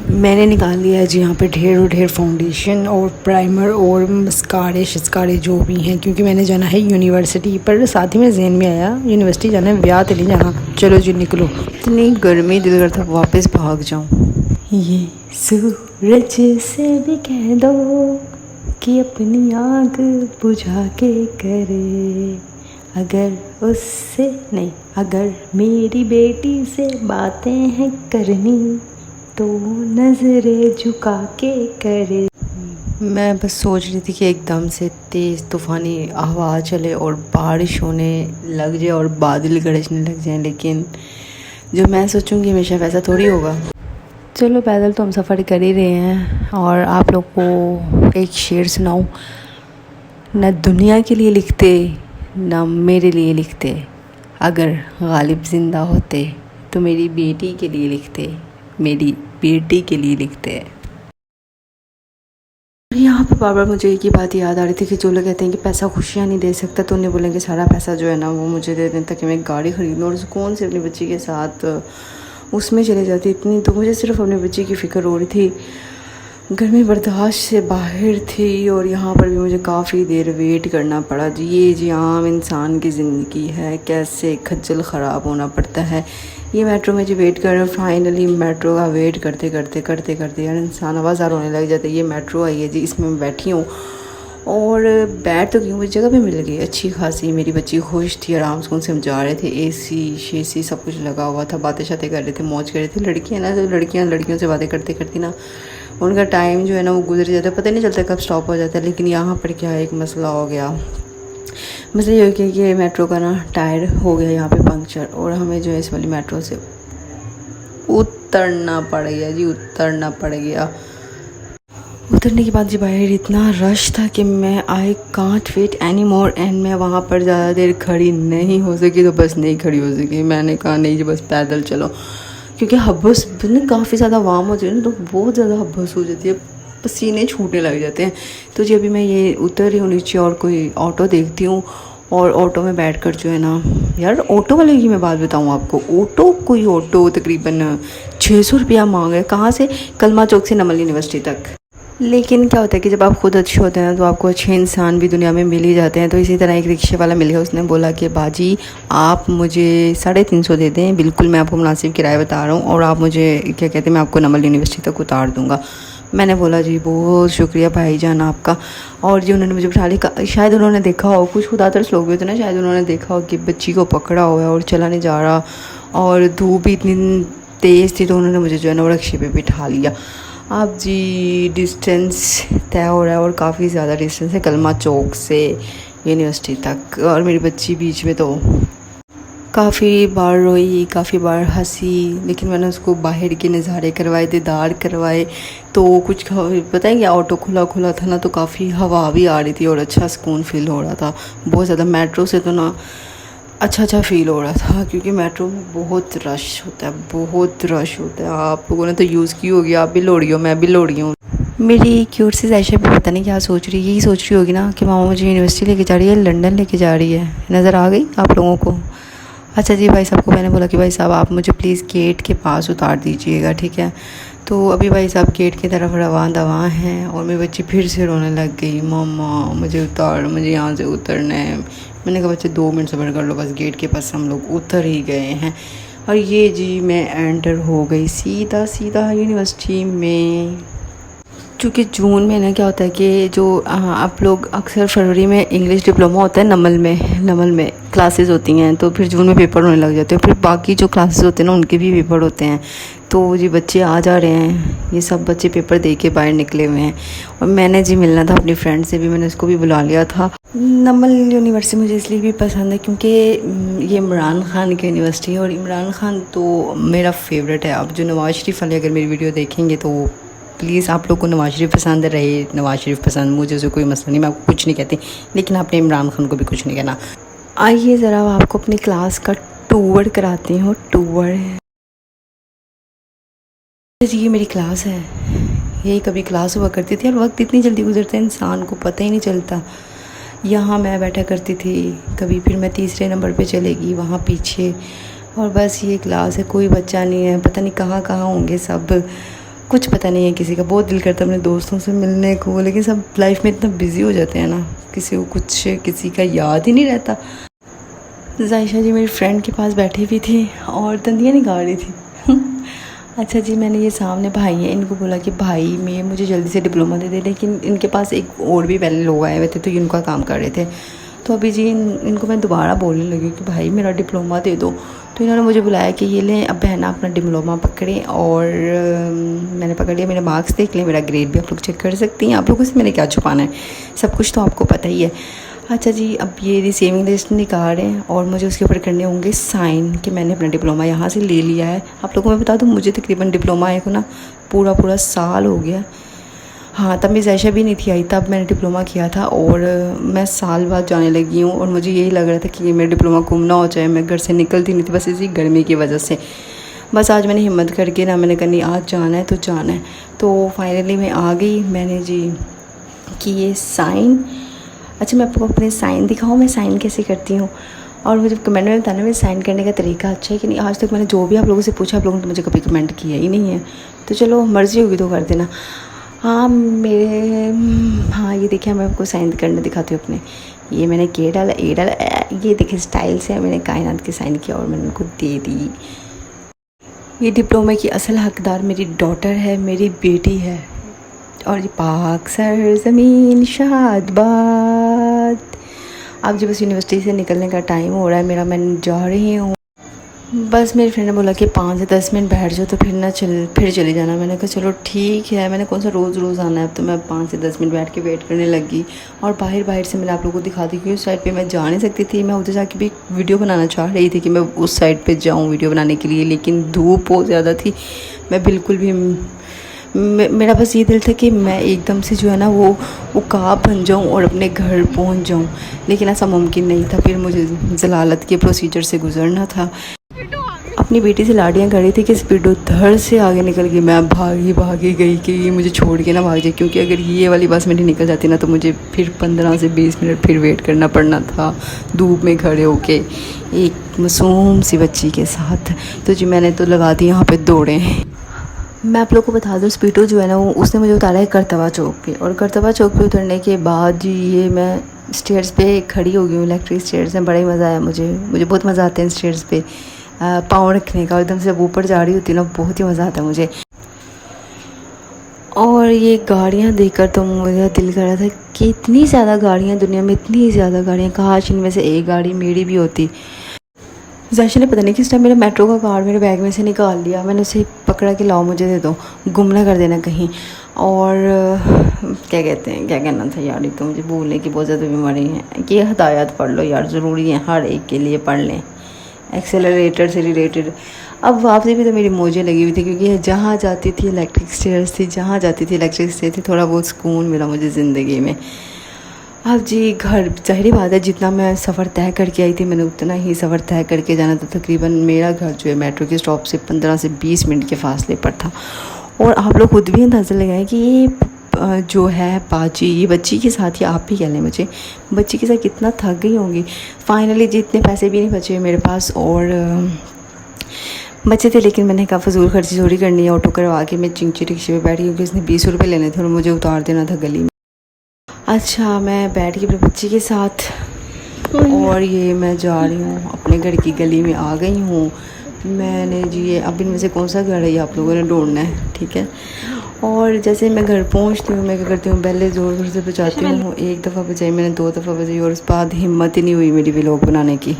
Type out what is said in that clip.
मैंने निकाल लिया है जी यहाँ पे ढेर फाउंडेशन और प्राइमर और मस्कारे शिस्कारे जो भी हैं, क्योंकि मैंने जाना है यूनिवर्सिटी। पर साथ ही में जहन में आया यूनिवर्सिटी जाना है, ब्याह तो नहीं जाना। चलो जी निकलो। इतनी गर्मी, दिल करता वापस भाग जाऊँ। ये सूरज से भी कह दो कि अपनी आग बुझा के करे, अगर मेरी बेटी से बातें हैं करनी तो नज़रें झुका के करे। मैं बस सोच रही थी कि एकदम से तेज़ तूफ़ानी हवा चले और बारिश होने लग जाए और बादल गरजने लग जाएं, लेकिन जो मैं सोचूंगी हमेशा वैसा थोड़ी होगा। चलो पैदल तो हम सफ़र कर ही रहे हैं, और आप लोग को एक शेर सुनाऊं। न दुनिया के लिए लिखते न मेरे लिए लिखते, अगर गालिब ज़िंदा होते तो मेरी बेटी के लिए लिखते, मेरी बेटी के लिए लिखते। यहाँ पे बार बार मुझे एक ही बात याद आ रही थी कि जो लोग कहते हैं कि पैसा खुशियाँ नहीं दे सकता, तो उन्हें बोलेंगे सारा पैसा जो है ना वो मुझे दे दें ताकि मैं एक गाड़ी खरीद लूँ और सुकून से अपनी बच्ची के साथ उसमें चले जाती। इतनी तो मुझे सिर्फ अपनी बच्ची की फ़िक्र हो रही थी। गर्मी बर्दाश्त से बाहर थी और यहाँ पर भी मुझे काफ़ी देर वेट करना पड़ा जी। ये जी आम इंसान की ज़िंदगी है, कैसे खज्जल ख़राब होना पड़ता है। ये मेट्रो में जो वेट कर रहे हैं, फाइनली मेट्रो का वेट करते करते यार इंसान आवाज़ार होने लग जाता है। ये मेट्रो आई है जी, इसमें मैं बैठी हूँ और बैठ तो गई हूँ, मुझे जगह भी मिल गई अच्छी खासी। मेरी बच्ची खुश थी, आराम से हम जा रहे थे, एसी शेसी सब कुछ लगा हुआ था, बातें शातें कर रहे थे, मौज कर रहे थे। लड़कियाँ ना, तो लड़कियों से बातें करते करती ना उनका टाइम जो है ना वो गुजर जाता है, पता नहीं चलता कब स्टॉप हो जाता है। लेकिन यहाँ पर क्या एक मसला हो गया। मसला ये हो गया कि मेट्रो का ना टायर हो गया यहाँ पे पंक्चर, और हमें जो है इस वाली मेट्रो से उतरना पड़ गया जी, उतरना पड़ गया। उतरने के बाद जी बाहर इतना रश था कि मैं I can't wait any more, एंड मैं वहाँ पर ज़्यादा देर खड़ी नहीं हो सकी, तो बस नहीं खड़ी हो सकी। मैंने कहा नहीं जी बस पैदल चलो, क्योंकि हब्बस ना काफ़ी ज़्यादा वार्म हो जाए ना तो बहुत ज़्यादा हब्बस हो जाती है, पसीने छूटने लग जाते हैं। तो जी अभी मैं ये उतर रही हूँ नीचे और कोई ऑटो देखती हूँ, और ऑटो में बैठकर जो है ना, यार ऑटो वाले की मैं बात बताऊँ आपको, कोई ऑटो तकरीबन 600 रुपया मांग रहा है। कहाँ से? कलमा चौक से नमल यूनिवर्सिटी तक। लेकिन क्या होता है कि जब आप खुद अच्छे होते हैं तो आपको अच्छे इंसान भी दुनिया में मिल ही जाते हैं। तो इसी तरह एक रिक्शे वाला मिल गया, उसने बोला कि बाजी आप मुझे 350 दे दें, बिल्कुल मैं आपको मुनासिब किराया बता रहा हूँ, और आप मुझे क्या कहते हैं मैं आपको नमल यूनिवर्सिटी तक उतार दूँगा। मैंने बोला जी बहुत शुक्रिया भाईजान आपका। और जी उन्होंने मुझे बिठा लिया। शायद उन्होंने देखा हो, कुछ खुदातर लोग भी होते ना, शायद उन्होंने देखा हो कि बच्ची को पकड़ा हुआ है और चला नहीं जा रहा, और धूप भी इतनी तेज़ थी, तो उन्होंने मुझे जो है ना वो रिक्शे पे बिठा लिया। अब जी डिस्टेंस तय हो रहा है, और काफ़ी ज़्यादा डिस्टेंस है कलमा चौक से यूनिवर्सिटी तक, और मेरी बच्ची बीच में तो काफ़ी बार रोई, काफ़ी बार हंसी, लेकिन मैंने उसको बाहर के नज़ारे करवाए, दीदार करवाए। तो कुछ पता है क्या, ऑटो खुला था ना, तो काफ़ी हवा भी आ रही थी और अच्छा सुकून फील हो रहा था बहुत ज़्यादा। मेट्रो से तो ना अच्छा फ़ील हो रहा था, क्योंकि मेट्रो में बहुत रश होता है। आप लोगों ने तो यूज़ की होगी, आप भी लोड़ी हो, मैं भी लोड़ी हूँ। मेरी क्यूट सी आयशा भी पता नहीं क्या सोच रही है, यही सोच रही होगी ना कि मामा मुझे यूनिवर्सिटी लेके जा रही है, लंदन लेके जा रही है। नज़र आ गई आप लोगों को? अच्छा जी भाई साहब को मैंने बोला कि भाई साहब आप मुझे प्लीज़ गेट के पास उतार दीजिएगा, ठीक है। तो अभी भाई साहब गेट की तरफ रवां हैं, और मेरी बच्ची फिर से रोने लग गई, मम्मा मुझे यहाँ से उतरना है। मैंने कहा बच्चे 2 मिनट सब्र कर लो, बस गेट के पास हम लोग उतर ही गए हैं। और ये जी मैं एंटर हो गई सीधा यूनिवर्सिटी में। क्योंकि जून में ना क्या होता है कि जो आप लोग अक्सर फरवरी में इंग्लिश डिप्लोमा होता है नमल में क्लासेस होती हैं, तो फिर जून में पेपर होने लग जाते हैं, फिर बाकी जो क्लासेस होते हैं ना उनके भी पेपर होते हैं। तो जी बच्चे आ जा रहे हैं, ये सब बच्चे पेपर दे के बाहर निकले हुए हैं, और मैंने जी मिलना था अपनी फ्रेंड से भी, मैंने उसको भी बुला लिया था। नमल यूनिवर्सिटी मुझे इसलिए भी पसंद है क्योंकि ये इमरान खान की यूनिवर्सिटी है, और इमरान खान तो मेरा फेवरेट है। अब जो नवाज़ शरीफ वाले अगर मेरी वीडियो देखेंगे तो प्लीज़ आप लोग को नवाज़ शरीफ पसंद रहे, नवाज़ शरीफ पसंद, मुझे उसे कोई मसला नहीं, मैं आपको कुछ नहीं कहती, लेकिन आपने इमरान खान को भी कुछ नहीं कहना। आइए ज़रा आपको अपनी क्लास का टूर कराती हूँ। ये मेरी क्लास है, यही कभी क्लास हुआ करती थी, और वक्त इतनी जल्दी गुजरता है इंसान को पता ही नहीं चलता। यहाँ मैं बैठा करती थी, कभी फिर मैं तीसरे नंबर पे चलेगी वहाँ पीछे, और बस ये क्लास है, कोई बच्चा नहीं है, पता नहीं कहाँ होंगे सब। कुछ पता नहीं है किसी का। बहुत दिल करता है अपने दोस्तों से मिलने को, लेकिन सब लाइफ में इतना बिजी हो जाते हैं ना, किसी को कुछ किसी का याद ही नहीं रहता। जायशा जी मेरी फ्रेंड के पास बैठी हुई थी और दंदियाँ निकाल रही थी। अच्छा जी, मैंने ये सामने भाई हैं, इनको बोला कि भाई मैं मुझे जल्दी से डिप्लोमा दे दे, लेकिन इनके पास एक और भी पहले लोग आए हुए थे तो ये उनका काम कर रहे थे। तो अभी जी इनको मैं दोबारा बोलने लगी कि भाई मेरा डिप्लोमा दे दो। तो इन्होंने मुझे बुलाया कि ये लें, अब बहना अपना डिप्लोमा पकड़ें। और मैंने पकड़ लिया, मेरे मार्क्स देख लें, मेरा ग्रेड भी आप लोग चेक कर सकती हैं। आप लोगों से मैंने क्या छुपाना है, सब कुछ तो आपको पता ही है। अच्छा जी, अब ये रिसीविंग लिस्ट निकाल रहे हैं और मुझे उसके ऊपर करने होंगे साइन कि मैंने अपना डिप्लोमा यहाँ से ले लिया है। आप लोगों को मैं बता दूँ, मुझे तकरीबन डिप्लोमा आए को ना पूरा साल हो गया। हाँ, तब मैं जायशा भी नहीं थी आई, तब मैंने डिप्लोमा किया था और मैं साल बाद जाने लगी हूँ। और मुझे यही लग रहा था कि मेरा डिप्लोमा गुम ना हो जाए। मैं घर से निकलती नहीं थी बस इसी गर्मी की वजह से। बस आज मैंने हिम्मत करके ना, मैंने कहा आज जाना है तो जाना है। तो फाइनली मैं आ गई, मैंने जी किए साइन। अच्छा, मैं आपको अपने साइन दिखाऊँ मैं साइन कैसे करती हूँ, और मुझे कमेंट में बताना मेरे साइन करने का तरीका अच्छा है कि नहीं। आज तक मैंने जो भी आप लोगों से पूछा, आप लोगों ने मुझे कभी कमेंट किया ही नहीं है। तो चलो मर्ज़ी होगी तो कर देना। हाँ ये देखिए, मैं आपको साइन करने दिखाती हूँ अपने। ये मैंने के डाला, ए डाला, ये देखिए स्टाइल से मैंने कायनात के साइन किया और मैंने उनको दे दी। ये डिप्लोमा की असल हकदार मेरी डॉटर है, मेरी बेटी है। और ये पाक सरज़मीन शादाबाद। अब जब बस यूनिवर्सिटी से निकलने का टाइम हो रहा है मेरा, मैं जा रही हूँ। बस मेरी फ्रेंड ने बोला कि 5 से 10 मिनट बैठ जाओ तो फिर चले जाना। मैंने कहा चलो ठीक है, मैंने कौन सा रोज़ आना है। अब तो मैं 5 से 10 मिनट बैठ के वेट करने लगी। और बाहर से मैंने आप लोगों को दिखा दी कि उस साइड पे मैं जा नहीं सकती थी। मैं उधर जाके भी वीडियो बनाना चाह रही थी कि मैं उस साइड पे जाऊँ वीडियो बनाने के लिए, लेकिन धूप बहुत ज़्यादा थी। मैं बिल्कुल भी मेरा बस ये दिल था कि मैं एकदम से जो है ना वो काब बन जाऊँ और अपने घर पहुँच जाऊँ, लेकिन ऐसा मुमकिन नहीं था। फिर मुझे जलालत के प्रोसीजर से गुजरना था। अपनी बेटी से लाड़ियाँ कर रही थी कि स्पीडो धड़ से आगे निकल गई। मैं भागी गई कि ये मुझे छोड़ के ना भाग जाए, क्योंकि अगर ये वाली बस मेरी निकल जाती ना तो मुझे फिर 15 से 20 मिनट फिर वेट करना पड़ना था धूप में खड़े होके एक मासूम सी बच्ची के साथ। तो जी मैंने तो लगा दी यहाँ पे दौड़े। मैं आप लोग को बता दूँ, स्पीडो जो है ना वो उसने मुझे उतारा है करतवा चौक पे, और करतवा चौक पे उतरने के बाद जी ये मैं स्टेयर्स पे खड़ी हो गई हूँ। इलेक्ट्रिक स्टेयर्स हैं, बड़ा ही मज़ा आया मुझे बहुत मज़ा आता है स्टेयर्स पे पाँव रखने का। एकदम से जब ऊपर जा रही होती है ना बहुत ही मज़ा आता है मुझे। और ये गाड़ियाँ देखकर तो मेरा दिल कर रहा था कि इतनी ज़्यादा गाड़ियाँ दुनिया में, इतनी ज़्यादा गाड़ियाँ, काश इनमें से एक गाड़ी मेरी भी होती। जायशा ने पता नहीं किस टाइम मेरा मेट्रो का कार्ड मेरे बैग में से निकाल लिया। मैंने उसे पकड़ा कि लाओ मुझे दे दो, गुम ना कर देना कहीं। और क्या कहना था यार, तो मुझे भूलने की बहुत ज़्यादा बीमारी है कि हदायत पढ़ लो यार, ज़रूरी है, हर एक के लिए पढ़ लें, एक्सेलरेटर से रिलेटेड। अब वापसी भी तो मेरी मौजें लगी हुई थी, क्योंकि जहाँ जाती थी इलेक्ट्रिक स्टेयर्स थी, जहाँ जाती थी इलेक्ट्रिक स्टेयर थी। थोड़ा बहुत सुकून मिला मुझे ज़िंदगी में। अब जी घर, ज़ाहिर बात है जितना मैं सफ़र तय करके आई थी मैंने उतना ही सफ़र तय करके जाना था। तकरीबन मेरा घर जो है मेट्रो के स्टॉप से 15 से 20 मिनट के फासले पर था। और आप लोग खुद भी अंदाज़ा लगाएं कि ये जो है पाची, ये बच्ची के साथ, ही आप भी कह लें मुझे, बच्ची के साथ कितना थक गई होंगी। फाइनली जितने पैसे भी नहीं बचे मेरे पास, और बचे थे, लेकिन मैंने कहा फजूल खर्ची चोरी करनी है। ऑटो करवा के मैं चिंची रिक्शे पे बैठी, क्योंकि उसने 20 रुपये लेने थे और मुझे उतार देना था गली में। अच्छा, मैं बैठ गई अपने बच्ची के साथ और ये मैं जा रही हूँ अपने घर की गली में आ गई हूँ। मैंने जी ये अब इनमें से कौन सा घर है ये आप लोगों ने ढूंढना है, ठीक है। और जैसे मैं घर पहुँचती हूँ मैं क्या करती हूँ, पहले ज़ोर से बजाती हूँ। एक दफ़ा बजाई मैंने, 2 दफ़ा बजाई, और उस बाद हिम्मत ही नहीं हुई मेरी व्लॉग बनाने की।